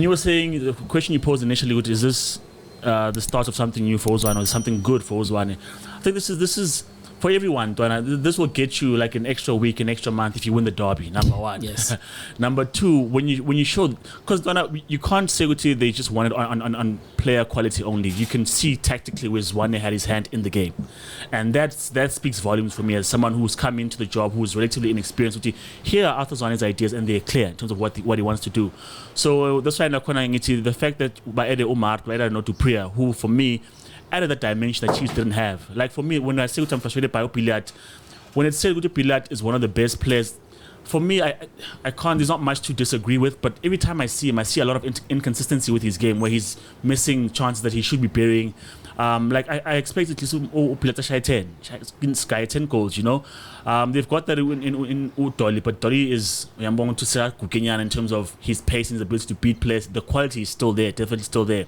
you were saying, the question you posed initially, is this the start of something new for Zwane, or something good for Zwane? I think this is for everyone, Dwana. This will get you like an extra week, an extra month if you win the derby. Number one. Yes. Number two, when you show, because Dwana, you can't say with you they just won it on player quality only. You can see tactically where Zwane had his hand in the game, and that speaks volumes for me as someone who's come into the job, who's relatively inexperienced. With you, here are Arthur Zwane's ideas, and they're clear in terms of what he wants to do. So that's why the fact that Baede Umar, Baede not to prayer, who for me added that dimension that Chiefs didn't have. Like for me, when I say I'm frustrated by Pilat, when it's said Pilat is one of the best players, for me, I can't. There's not much to disagree with. But every time I see him, I see a lot of inconsistency with his game, where he's missing chances that he should be burying. Like I expected to see Pilat sky 10 goals. You know, they've got that in Dolly, but Dolly is to say in terms of his pace and his ability to beat players. The quality is still there, definitely still there.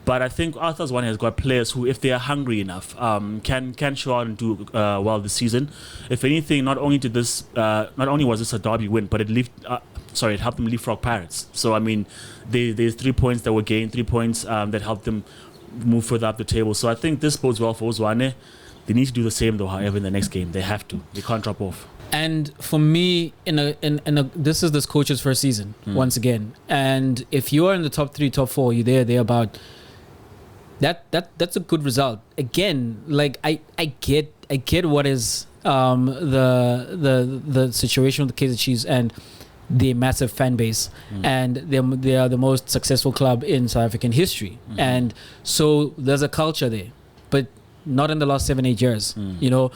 But I think Arthur Zwane has got players who, if they are hungry enough, can show out and do well this season. If anything, not only was this a derby win, but it helped them leapfrog Pirates. So I mean, there's 3 points that were gained, 3 points that helped them move further up the table. So I think this bodes well for Zwane. They need to do the same though. However, in the next game, they have to. They can't drop off. And for me, this is this coach's first season once again. And if you are in the top 3, top 4, you're there about. That's a good result. Again, like I get what is the situation with the Kaizer Chiefs and the massive fan base, and they are the most successful club in South African history, and so there's a culture there, but not in the last 7-8 years. You know,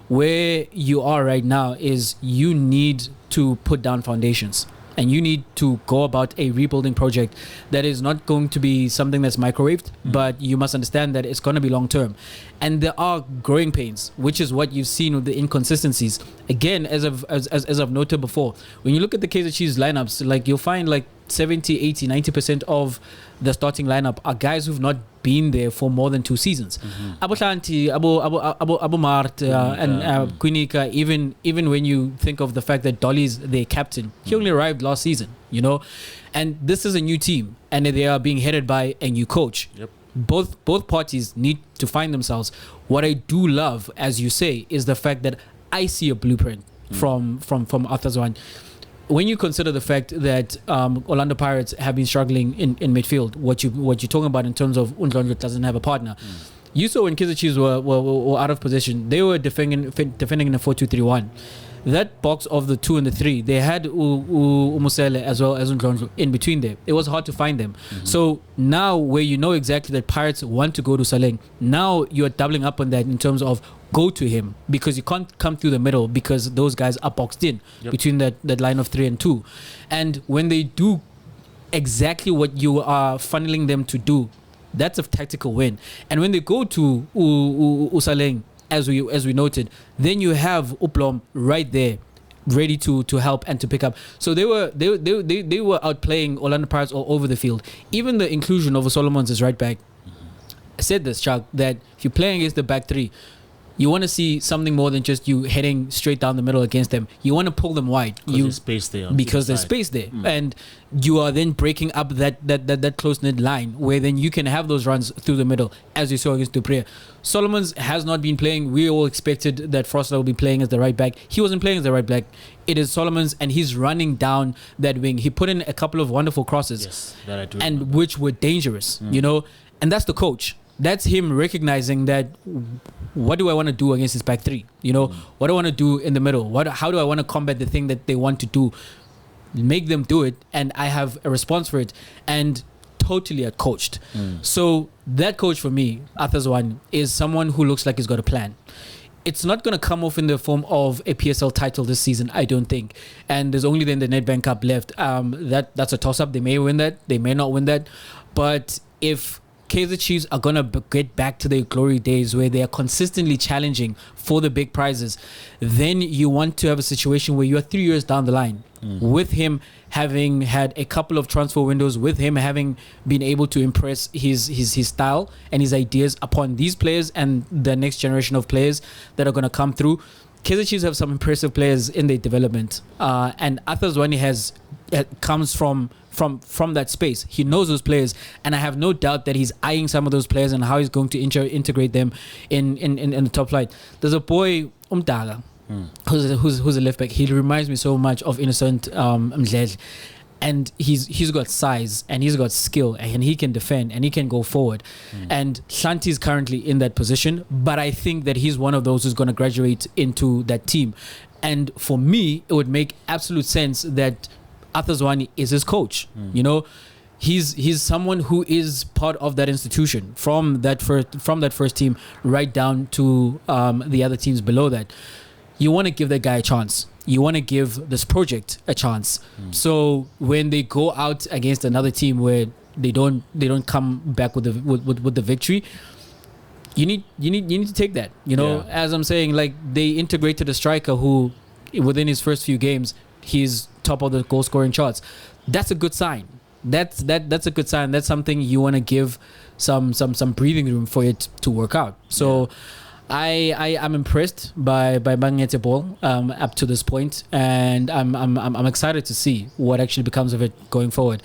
where you are right now is you need to put down foundations. And you need to go about a rebuilding project that is not going to be something that's microwaved, but you must understand that it's going to be long term. And there are growing pains, which is what you've seen with the inconsistencies. Again, as I've noted before, when you look at the Kaizer Chiefs lineups, like you'll find like 70, 80, 90% of the starting lineup are guys who've not been there for more than 2 seasons. Abu Hlanti, Abu Mart, and Quinika, even when you think of the fact that Dolly's their captain, he only arrived last season, you know, and this is a new team and they are being headed by a new coach. Yep. Both parties need to find themselves. What I do love, as you say, is the fact that I see a blueprint from Arthur Zwane. When you consider the fact that Orlando Pirates have been struggling in midfield, what you're talking about in terms of Undlondlo doesn't have a partner. You saw when Kaizer Chiefs were out of position, they were defending in a 4-2-3-1. That box of the 2 and the 3, they had Umusele as well as Undlondlo in between there. It was hard to find them. So now where you know exactly that Pirates want to go to Saleng, now you're doubling up on that in terms of go to him, because you can't come through the middle because those guys are boxed in between that line of 3 and 2. And when they do exactly what you are funneling them to do, that's a tactical win. And when they go to Usaleng, as we noted, then you have Uplom right there, ready to help and to pick up. So they were outplaying Orlando Pirates all over the field. Even the inclusion of Solomons as right back. I said this, Chuck, that if you're playing against the back 3, you want to see something more than just you heading straight down the middle against them. You want to pull them wide. There's space there. Because there's space there. And you are then breaking up that close-knit line where then you can have those runs through the middle, as you saw against Dupré. Solomons has not been playing. We all expected that Frosler would be playing as the right back. He wasn't playing as the right back. It is Solomons, and he's running down that wing. He put in a couple of wonderful crosses. Yes, that I do and remember. Which were dangerous, you know. And that's the coach. That's him recognizing that what do I want to do against this back 3? You know, what do I want to do in the middle? How do I want to combat the thing that they want to do? Make them do it, and I have a response for it. And totally outcoached. So that coach for me, Arthur Zwane, is someone who looks like he's got a plan. It's not going to come off in the form of a PSL title this season, I don't think. And there's only then the Nedbank Cup left. That's a toss-up. They may win that. They may not win that. But if Kaizer Chiefs are going to get back to their glory days where they are consistently challenging for the big prizes, then you want to have a situation where you are 3 years down the line with him having had a couple of transfer windows, with him having been able to impress his style and his ideas upon these players and the next generation of players that are going to come through. Kaizer Chiefs have some impressive players in their development, and Arthur Zwane comes from from that space. He knows those players, and I have no doubt that he's eyeing some of those players and how he's going to integrate them in the top flight. There's a boy Umdaga, who's a left back. He reminds me so much of Innocent Mangethe. And he's got size and he's got skill and he can defend and he can go forward. And Shanti's currently in that position, but I think that he's one of those who's going to graduate into that team. And for me, it would make absolute sense that Arthur Zwane is his coach. You know, he's someone who is part of that institution from that first team right down to the other teams below that. You want to give that guy a chance. You want to give this project a chance. So when they go out against another team where they don't come back with the victory, you need to take that. You know, as I'm saying, like they integrated a striker who, within his first few games, he's top of the goal scoring charts. That's a good sign. That's a good sign. That's something you want to give some breathing room for it to work out. So. I'm impressed by Mangethe ball up to this point, and I'm excited to see what actually becomes of it going forward.